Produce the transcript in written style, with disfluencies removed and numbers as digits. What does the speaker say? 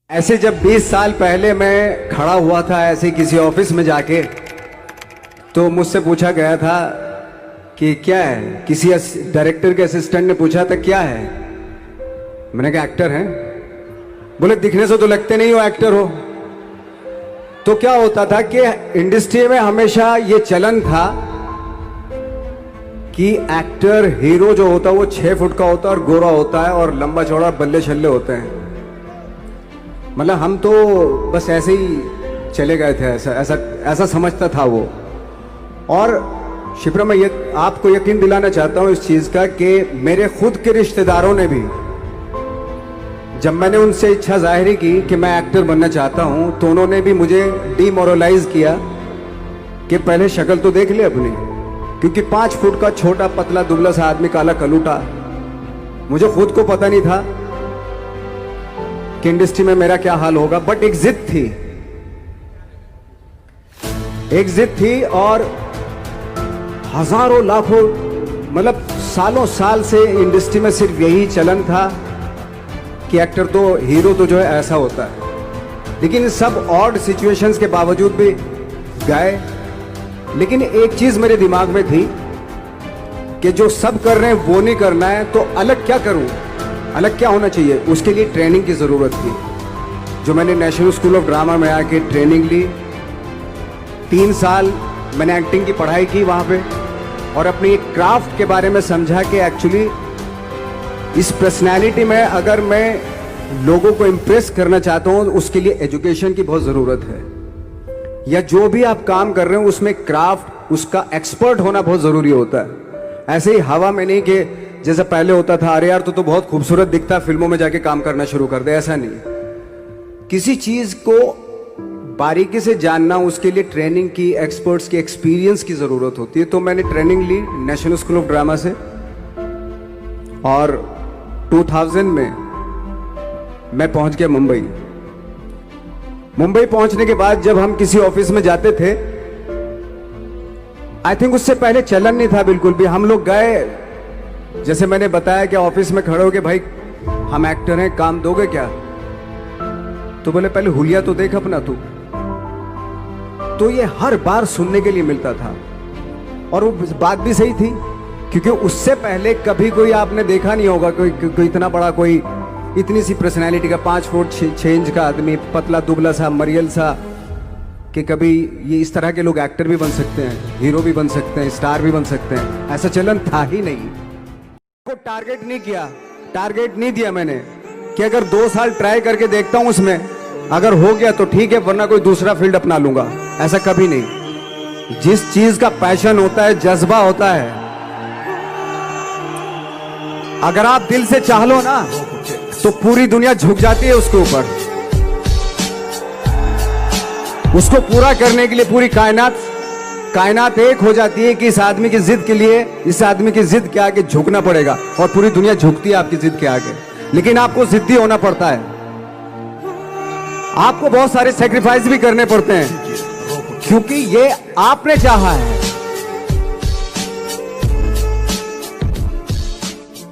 ऐसे जब 20 साल पहले मैं खड़ा हुआ था ऐसे किसी ऑफिस में जाके, तो मुझसे पूछा गया था कि क्या है। किसी डायरेक्टर के असिस्टेंट ने पूछा था क्या है। मैंने कहा एक्टर हैं। बोले दिखने से तो लगते नहीं हो एक्टर हो। तो क्या होता था कि इंडस्ट्री में हमेशा ये चलन था कि एक्टर हीरो जो होता है वो 6 फुट का होता है और गोरा होता है और लंबा चौड़ा बल्ले छल्ले होते हैं। मतलब हम तो बस ऐसे ही चले गए थे, ऐसा समझता था वो। और शिप्रा, मैं ये आपको यकीन दिलाना चाहता हूं इस चीज का कि मेरे खुद के रिश्तेदारों ने भी, जब मैंने उनसे इच्छा जाहिर की कि मैं एक्टर बनना चाहता हूं, तो उन्होंने भी मुझे डीमोरलाइज किया कि पहले शक्ल तो देख ले अपनी, क्योंकि 5 फुट का छोटा पतला दुबला सा आदमी, काला कलूटा। मुझे खुद को पता नहीं था कि इंडस्ट्री में मेरा क्या हाल होगा, बट एक जिद थी और हजारों लाखों, मतलब सालों साल से इंडस्ट्री में सिर्फ यही चलन था कि एक्टर तो, हीरो तो जो है ऐसा होता है। लेकिन सब ऑड सिचुएशंस के बावजूद भी गए। लेकिन एक चीज मेरे दिमाग में थी कि जो सब कर रहे हैं वो नहीं करना है, तो अलग क्या करूं, अलग क्या होना चाहिए। उसके लिए ट्रेनिंग की जरूरत थी, जो मैंने नेशनल स्कूल ऑफ ड्रामा में आके ट्रेनिंग ली। 3 साल मैंने एक्टिंग की पढ़ाई की वहां पे, और अपनी एक क्राफ्ट के बारे में समझा कि एक्चुअली इस पर्सनैलिटी में अगर मैं लोगों को इंप्रेस करना चाहता हूं, उसके लिए एजुकेशन की बहुत जरूरत है। या जो भी आप काम कर रहे हो उसमें क्राफ्ट, उसका एक्सपर्ट होना बहुत जरूरी होता है। ऐसे ही हवा में नहीं कि जैसे पहले होता था, अरे यार तो बहुत खूबसूरत दिखता, फिल्मों में जाके काम करना शुरू कर दे। ऐसा नहीं, किसी चीज को बारीकी से जानना, उसके लिए ट्रेनिंग की, एक्सपर्ट्स की, एक्सपीरियंस की जरूरत होती है। तो मैंने ट्रेनिंग ली नेशनल स्कूल ऑफ ड्रामा से, और 2000 में मैं पहुंच गया मुंबई। मुंबई पहुंचने के बाद जब हम किसी ऑफिस में जाते थे, आई थिंक उससे पहले चलन नहीं था बिल्कुल भी। हम लोग गए, जैसे मैंने बताया कि ऑफिस में खड़े हो के, भाई हम एक्टर हैं, काम दोगे क्या। तो बोले पहले हुलिया तो देख अपना तू। तो ये हर बार सुनने के लिए मिलता था, और वो बात भी सही थी, क्योंकि उससे पहले कभी कोई आपने देखा नहीं होगा कोई इतना बड़ा, कोई इतनी सी पर्सनैलिटी का 5 फुट 6 इंच का आदमी, पतला दुबला सा मरियल सा, कि कभी ये इस तरह के लोग एक्टर भी बन सकते हैं, हीरो भी बन सकते हैं, स्टार भी बन सकते हैं। ऐसा चलन था ही नहीं। को टारगेट नहीं किया, टारगेट नहीं दिया मैंने कि अगर 2 साल ट्राई करके देखता हूं, उसमें अगर हो गया तो ठीक है, वरना कोई दूसरा फील्ड अपना लूंगा। ऐसा कभी नहीं। जिस चीज का पैशन होता है, जज्बा होता है, अगर आप दिल से चाह लो ना, तो पूरी दुनिया झुक जाती है उसके ऊपर। उसको पूरा करने के लिए पूरी कायनात एक हो जाती है कि इस आदमी की जिद के लिए, इस आदमी की जिद के आगे झुकना पड़ेगा, और पूरी दुनिया झुकती है आपकी जिद के आगे। लेकिन आपको जिद्दी होना पड़ता है, आपको बहुत सारे सेक्रीफाइस भी करने पड़ते हैं, क्योंकि ये आपने चाहा है।